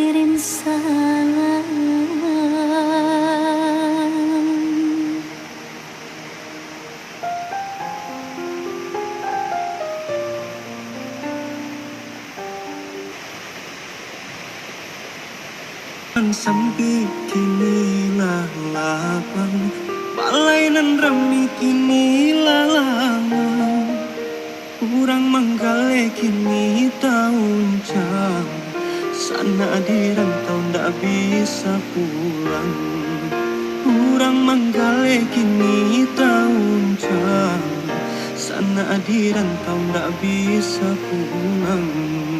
kirim salam. Sampai kini lah lapang, balai nan remi kini lama. Kurang menggale kini tahun jam, sana di rantau ndak bisa pulang. Kurang menggale kini tahun jam, sana di rantau ndak bisa pulang.